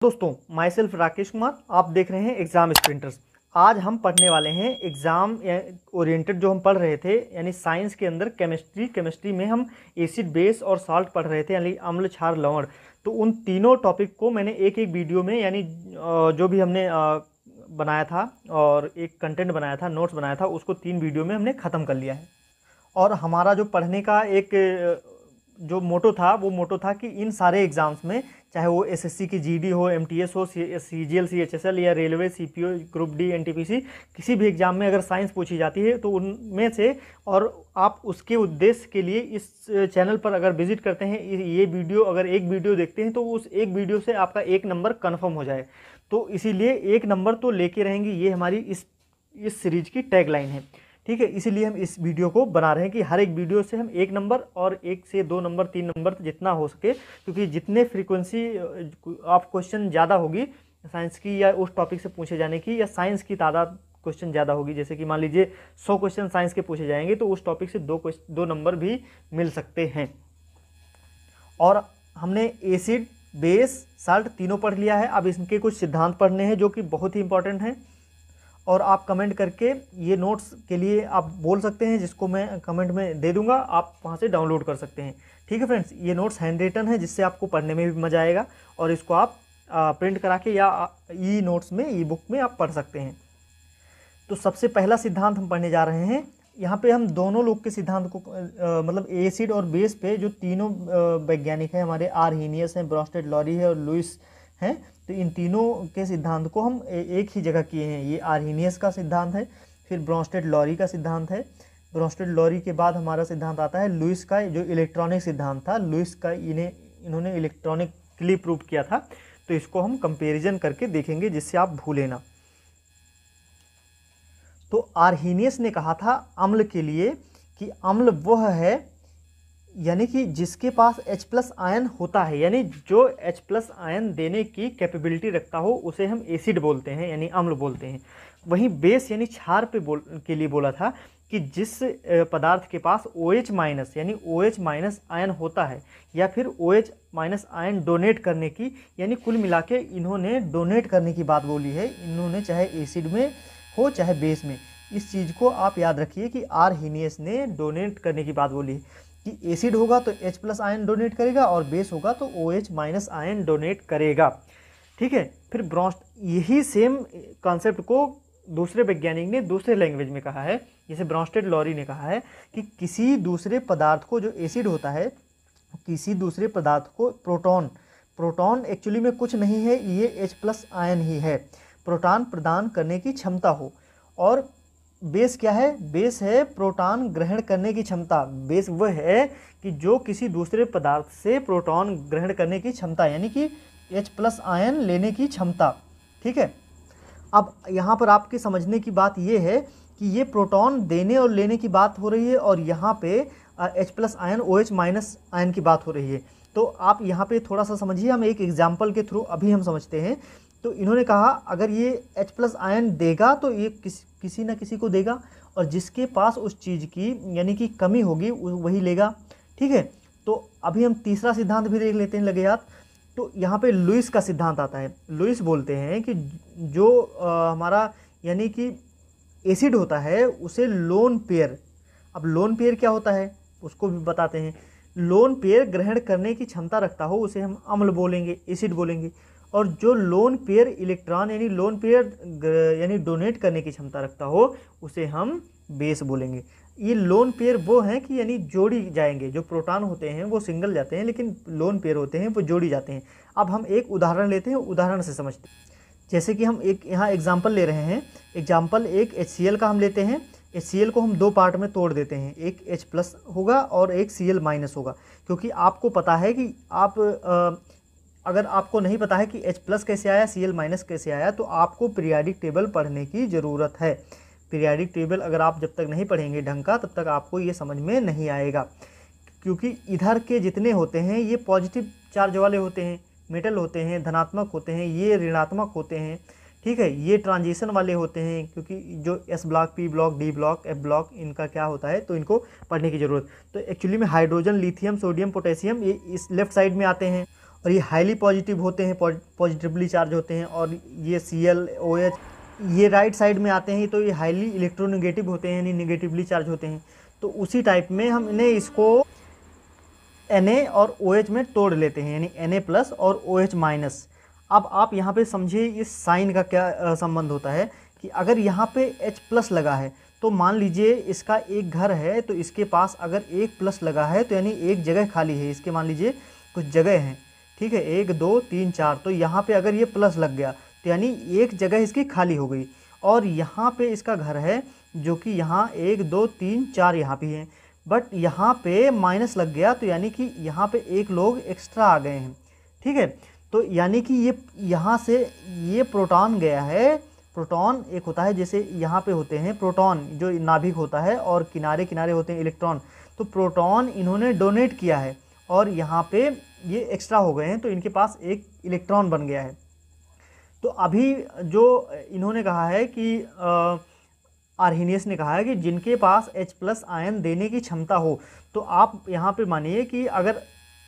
दोस्तों, my self Rakesh Kumar, आप देख रहे हैं एग्ज़ाम स्प्रिंटर्स। आज हम पढ़ने वाले हैं एग्ज़ाम ओरिएंटेड। जो हम पढ़ रहे थे यानी साइंस के अंदर केमिस्ट्री में हम एसिड, बेस और साल्ट पढ़ रहे थे, यानी अम्ल, क्षार, लवण। तो उन तीनों टॉपिक को मैंने एक एक वीडियो में यानी जो भी हमने बनाया था और एक कंटेंट बनाया था, नोट्स बनाया था, उसको 3 वीडियो में हमने ख़त्म कर लिया है। और हमारा जो पढ़ने का एक जो मोटो था वो मोटो था कि इन सारे एग्ज़ाम्स में, चाहे वो एसएससी की जीडी हो, एमटीएस हो, सीजीएल, सीएचएसएल या railway, CPO, group D, NTPC, किसी भी एग्ज़ाम में अगर साइंस पूछी जाती है तो उनमें से, और आप उसके उद्देश्य के लिए इस चैनल पर अगर विजिट करते हैं, ये वीडियो अगर एक वीडियो देखते हैं तो उस एक वीडियो से आपका 1 नंबर कन्फर्म हो जाए। तो इसीलिए 1 नंबर तो लेके रहेंगे, ये हमारी इस सीरीज की टैगलाइन है। ठीक है, इसीलिए हम इस वीडियो को बना रहे हैं कि हर एक वीडियो से हम 1 नंबर और 1 से 2 नंबर, 3 नंबर जितना हो सके, क्योंकि जितने फ्रीक्वेंसी ऑफ क्वेश्चन ज़्यादा होगी साइंस की या उस टॉपिक से पूछे जाने की, या साइंस की तादाद क्वेश्चन ज़्यादा होगी, जैसे कि मान लीजिए 100 क्वेश्चन साइंस के पूछे जाएंगे तो उस टॉपिक से 2 नंबर भी मिल सकते हैं। और हमने एसिड, बेस, साल्ट तीनों पढ़ लिया है। अब इनके कुछ सिद्धांत पढ़ने हैं जो कि बहुत ही इंपॉर्टेंट हैं, और आप कमेंट करके ये नोट्स के लिए आप बोल सकते हैं, जिसको मैं कमेंट में दे दूंगा, आप वहाँ से डाउनलोड कर सकते हैं। ठीक है फ्रेंड्स, ये नोट्स हैंड रिटन है, जिससे आपको पढ़ने में भी मज़ा आएगा, और इसको आप प्रिंट करा के या ई नोट्स में, ई बुक में आप पढ़ सकते हैं। तो सबसे पहला सिद्धांत हम पढ़ने जा रहे हैं। यहाँ पे हम दोनों लोग के सिद्धांत को मतलब एसिड और बेस पे जो तीनों वैज्ञानिक हैं हमारे, आर्हीनियस हैं, ब्रोस्टेड लॉरी है और लुईस हैं, तो इन तीनों के सिद्धांत को हम एक ही जगह किए हैं। ये आर्हीनियस का सिद्धांत है, फिर ब्रोस्टेड लॉरी का सिद्धांत है। ब्रोस्टेड लॉरी के बाद हमारा सिद्धांत आता है लुईस का, जो इलेक्ट्रॉनिक सिद्धांत था। लुईस का इन्होंने इलेक्ट्रॉनिकली प्रूव किया था। तो इसको हम कंपैरिजन करके देखेंगे, जिससे आप भूलें ना। तो आर्हीनियस ने कहा था अम्ल के लिए कि अम्ल वह है यानी कि जिसके पास H+ आयन होता है, यानी जो H+ आयन देने की कैपेबिलिटी रखता हो, उसे हम एसिड बोलते हैं, यानी अम्ल बोलते हैं। वहीं बेस यानी क्षार के लिए बोला था कि जिस पदार्थ के पास OH- यानी OH- आयन होता है, या फिर OH- आयन डोनेट करने की, यानी कुल मिला के इन्होंने डोनेट करने की बात बोली है। इन्होंने चाहे एसिड में हो चाहे बेस में, इस चीज़ को आप याद रखिए कि आर्हीनियस ने डोनेट करने की बात बोली है कि एसिड होगा तो H+ आयन डोनेट करेगा और बेस होगा तो OH- आयन डोनेट करेगा। ठीक है, फिर यही सेम कॉन्सेप्ट को दूसरे वैज्ञानिक ने दूसरे लैंग्वेज में कहा है। जैसे ब्रोस्टेड लॉरी ने कहा है कि किसी दूसरे पदार्थ को, जो एसिड होता है, किसी दूसरे पदार्थ को प्रोटॉन एक्चुअली में कुछ नहीं है, ये H+ आयन ही है, प्रोटॉन प्रदान करने की क्षमता हो। और बेस क्या है? बेस है प्रोटॉन ग्रहण करने की क्षमता। बेस वह है कि जो किसी दूसरे पदार्थ से प्रोटॉन ग्रहण करने की क्षमता, यानी कि H+ आयन लेने की क्षमता। ठीक है, अब यहाँ पर आपके समझने की बात यह है कि ये प्रोटॉन देने और लेने की बात हो रही है, और यहाँ पे H+ आयन, OH- आयन की बात हो रही है। तो आप यहाँ पे थोड़ा सा समझिए, हम एक एग्जाम्पल के थ्रू अभी हम समझते हैं। तो इन्होंने कहा अगर ये H+ आयन देगा तो ये किसी न किसी को देगा, और जिसके पास उस चीज़ की यानी कि कमी होगी वही लेगा। ठीक है, तो अभी हम तीसरा सिद्धांत भी देख लेते हैं लगे हाथ। तो यहाँ पे लुईस का सिद्धांत आता है। लुईस बोलते हैं कि जो हमारा यानी कि एसिड होता है उसे लोन पेयर, अब लोन पेयर क्या होता है उसको भी बताते हैं। लोन पेयर ग्रहण करने की क्षमता रखता हो उसे हम अम्ल बोलेंगे, एसिड बोलेंगे। और जो लोन पेयर इलेक्ट्रॉन यानी लोन पेयर यानी डोनेट करने की क्षमता रखता हो उसे हम बेस बोलेंगे। ये लोन पेयर वो हैं कि यानी जोड़ी जाएंगे, जो प्रोटॉन होते हैं वो सिंगल जाते हैं, लेकिन लोन पेयर होते हैं वो जोड़ी जाते हैं। अब हम एक उदाहरण लेते हैं, उदाहरण से समझते हैं। जैसे कि हम एक यहाँ एग्जाम्पल ले रहे हैं। एग्जाम्पल एक HCl का हम लेते हैं। HCl को हम 2 पार्ट में तोड़ देते हैं, एक H+ होगा और एक Cl- होगा। क्योंकि आपको पता है कि अगर आपको नहीं पता है कि H+ कैसे आया, Cl- कैसे आया, तो आपको पीरियाडिक टेबल पढ़ने की ज़रूरत है। पीरियाडिक टेबल अगर आप जब तक नहीं पढ़ेंगे ढंग का, तब तक आपको ये समझ में नहीं आएगा। क्योंकि इधर के जितने होते हैं ये पॉजिटिव चार्ज वाले होते हैं, मेटल होते हैं, धनात्मक होते हैं, ये ऋणात्मक होते हैं। ठीक है, ये ट्रांजिशन वाले होते हैं, क्योंकि जो S block, P block, D block, F block, इनका क्या होता है, तो इनको पढ़ने की ज़रूरत। तो एक्चुअली में हाइड्रोजन, लिथियम, सोडियम, पोटेशियम ये इस लेफ्ट साइड में आते हैं, और ये हाईली पॉजिटिव होते हैं, पॉजिटिवली चार्ज होते हैं। और ये Cl OH ये राइट साइड में आते हैं तो ये हाईली इलेक्ट्रोनेगेटिव होते हैं, यानी नेगेटिवली चार्ज होते हैं। तो उसी टाइप में हम इन्हें इसको Na और OH में तोड़ लेते हैं, यानी Na प्लस और OH माइनस। अब आप यहाँ पे समझिए इस साइन का क्या संबंध होता है कि अगर यहाँ पे H प्लस लगा है तो मान लीजिए इसका एक घर है, तो इसके पास अगर एक प्लस लगा है तो यानी एक जगह खाली है, इसके मान लीजिए कुछ जगह हैं, ठीक है, 1 2 3 4, तो यहाँ पे अगर ये प्लस लग गया तो यानी एक जगह इसकी खाली हो गई। और यहाँ पे इसका घर है जो कि यहाँ 1 2 3 4 यहाँ पे हैं, बट यहाँ पे माइनस लग गया तो यानी कि यहाँ पे एक लोग एक्स्ट्रा आ गए हैं, ठीक है। तो यानी कि ये यहाँ से ये प्रोटॉन गया है, प्रोटॉन एक होता है जैसे यहाँ पे होते हैं प्रोटॉन जो नाभिक होता है और किनारे किनारे होते हैं इलेक्ट्रॉन, तो प्रोटॉन इन्होंने डोनेट किया है और यहाँ पे ये एक्स्ट्रा हो गए हैं तो इनके पास एक इलेक्ट्रॉन बन गया है। तो अभी जो इन्होंने कहा है कि आर्हेनियस ने कहा है कि जिनके पास H प्लस आयन देने की क्षमता हो, तो आप यहाँ पे मानिए कि अगर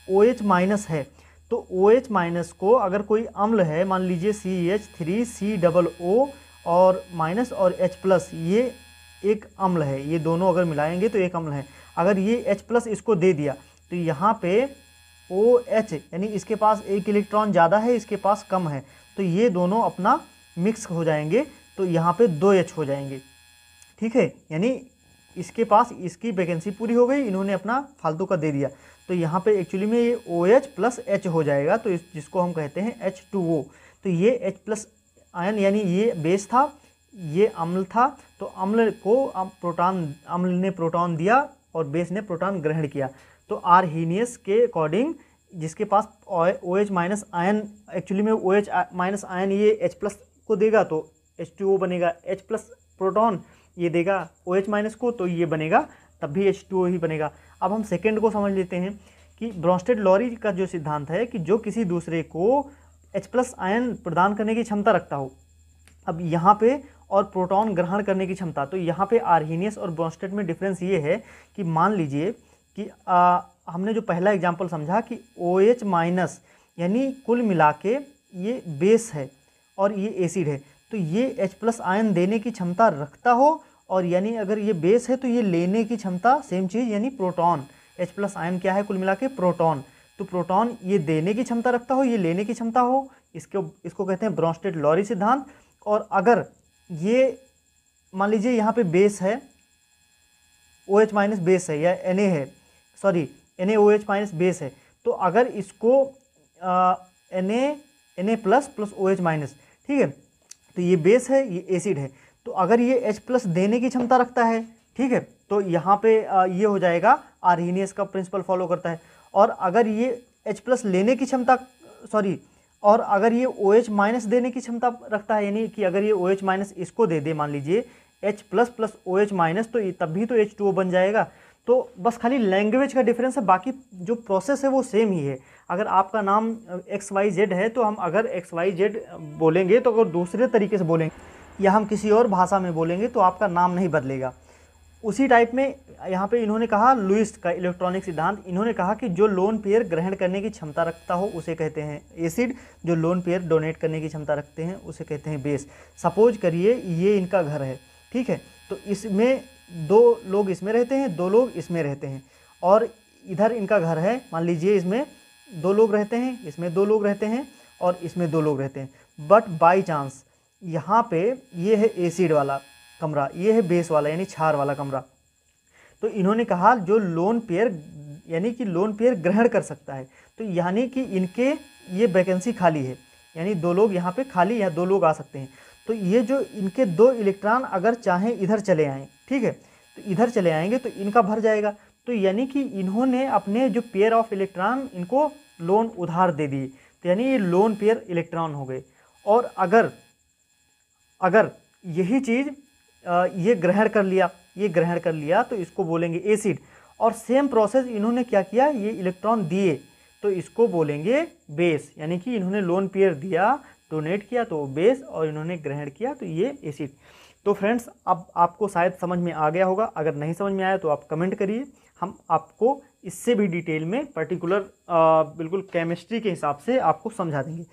OH माइनस है तो OH माइनस को अगर कोई अम्ल है, मान लीजिए CH3COO और माइनस और H प्लस, ये एक अम्ल है, ये दोनों अगर मिलाएंगे तो एक अम्ल है। अगर ये H प्लस इसको दे दिया तो यहाँ पे OH यानी इसके पास एक इलेक्ट्रॉन ज़्यादा है, इसके पास कम है, तो ये दोनों अपना मिक्स हो जाएंगे तो यहाँ पे 2H हो जाएंगे, ठीक है। यानी इसके पास इसकी वैकेंसी पूरी हो गई, इन्होंने अपना फालतू का दे दिया, तो यहाँ पे एक्चुअली में ये OH प्लस H हो जाएगा, तो जिसको हम कहते हैं H2O। तो ये H प्लस आयन यानी ये बेस था, ये अम्ल था, तो अम्ल को अम्ल ने प्रोटॉन दिया और बेस ने प्रोटॉन ग्रहण किया। तो आर्हेनियस के अकॉर्डिंग जिसके पास OH माइनस आयन, एक्चुअली में OH माइनस आयन ये H प्लस को देगा तो H2O बनेगा, H प्लस प्रोटॉन ये देगा OH माइनस को तो ये बनेगा, तब भी H2O ही बनेगा। अब हम सेकंड को समझ लेते हैं कि ब्रोंस्टेड-लॉरी का जो सिद्धांत है कि जो किसी दूसरे को H प्लस आयन प्रदान करने की क्षमता रखता हो, अब यहाँ पे और प्रोटॉन ग्रहण करने की क्षमता, तो यहाँ पे आर्हेनियस और ब्रोंस्टेड में डिफरेंस ये है कि मान लीजिए कि हमने जो पहला एग्जाम्पल समझा कि OH माइनस यानी कुल मिला के ये बेस है और ये एसिड है, तो ये H प्लस आयन देने की क्षमता रखता हो, और यानी अगर ये बेस है तो ये लेने की क्षमता सेम चीज़, यानी प्रोटॉन, H प्लस आयन क्या है कुल मिला के प्रोटॉन, तो प्रोटॉन ये देने की क्षमता रखता हो, ये लेने की क्षमता हो, इसको कहते हैं ब्रोंस्टेड-लॉरी सिद्धांत। और अगर ये मान लीजिए यहाँ पे बेस है, OH माइनस बेस है या Na है, सॉरी NaOH माइनस बेस है, तो अगर इसको Na plus plus OH minus, ठीक है, तो ये बेस है ये एसिड है, तो अगर ये H प्लस देने की क्षमता रखता है, ठीक है, तो यहाँ पे ये हो जाएगा, आर्हेनियस का प्रिंसिपल फॉलो करता है। और अगर ये H प्लस लेने की क्षमता, सॉरी, और अगर ये OH माइनस देने की क्षमता रखता है, यानी कि अगर ये OH माइनस इसको दे दे, मान लीजिए H plus plus OH minus, तो तब भी तो H2O बन जाएगा। तो बस खाली लैंग्वेज का डिफरेंस है, बाकी जो प्रोसेस है वो सेम ही है। अगर आपका नाम XYZ है तो हम अगर XYZ बोलेंगे तो अगर दूसरे तरीके से बोलेंगे या हम किसी और भाषा में बोलेंगे तो आपका नाम नहीं बदलेगा। उसी टाइप में यहाँ पे इन्होंने कहा लुईस का इलेक्ट्रॉनिक सिद्धांत, इन्होंने कहा कि जो लोन पेयर ग्रहण करने की क्षमता रखता हो उसे कहते हैं एसिड, जो लोन पेयर डोनेट करने की क्षमता रखते हैं उसे कहते हैं बेस। सपोज करिए ये इनका घर है, ठीक है, तो इसमें 2 लोग इसमें रहते हैं, 2 लोग इसमें रहते हैं, और इधर इनका घर है, मान लीजिए इसमें 2 लोग रहते हैं, इसमें 2 लोग रहते हैं और इसमें 2 लोग रहते हैं, बट बाई चांस यहाँ पे ये है एसिड वाला कमरा, ये है बेस वाला यानी क्षार वाला कमरा। तो इन्होंने कहा जो लोन पेयर यानी कि लोन पेयर ग्रहण कर सकता है, तो यानी कि इनके ये वैकेंसी खाली है, यानी 2 लोग यहाँ पे खाली या 2 लोग आ सकते हैं, तो ये जो इनके 2 इलेक्ट्रॉन अगर चाहें इधर चले आएँ, ठीक है, तो इधर चले आएंगे तो इनका भर जाएगा, तो यानी कि इन्होंने अपने जो पेयर ऑफ इलेक्ट्रॉन इनको लोन उधार दे दिए, तो यानी ये लोन पेयर इलेक्ट्रॉन हो गए। और अगर यही चीज़ ये ग्रहण कर लिया तो इसको बोलेंगे एसिड, और सेम प्रोसेस इन्होंने क्या किया, ये इलेक्ट्रॉन दिए तो इसको बोलेंगे बेस, यानी कि इन्होंने लोन पेयर दिया, डोनेट किया तो बेस, और इन्होंने ग्रहण किया तो ये एसिड। तो फ्रेंड्स अब आपको शायद समझ में आ गया होगा, अगर नहीं समझ में आया तो आप कमेंट करिए। हम आपको इससे भी डिटेल में पर्टिकुलर बिल्कुल केमिस्ट्री के हिसाब से आपको समझा देंगे।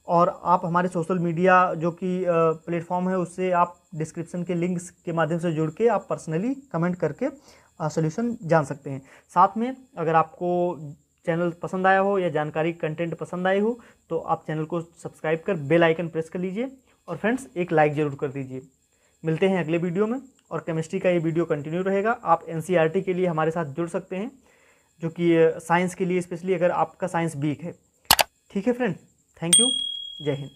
और आप हमारे सोशल मीडिया जो कि प्लेटफॉर्म है उससे आप डिस्क्रिप्शन के लिंक्स के माध्यम से जुड़ के आप पर्सनली कमेंट करके सॉल्यूशन जान सकते हैं। साथ में अगर आपको चैनल पसंद आया हो या जानकारी कंटेंट पसंद आई हो तो आप चैनल को सब्सक्राइब कर बेल आइकन प्रेस कर लीजिए और फ्रेंड्स एक लाइक ज़रूर कर दीजिए। मिलते हैं अगले वीडियो में और केमिस्ट्री का ये वीडियो कंटिन्यू रहेगा। आप एनसीईआरटी के लिए हमारे साथ जुड़ सकते हैं, जो कि साइंस के लिए स्पेशली अगर आपका साइंस वीक है। ठीक है फ्रेंड, थैंक यू, जय हिंद।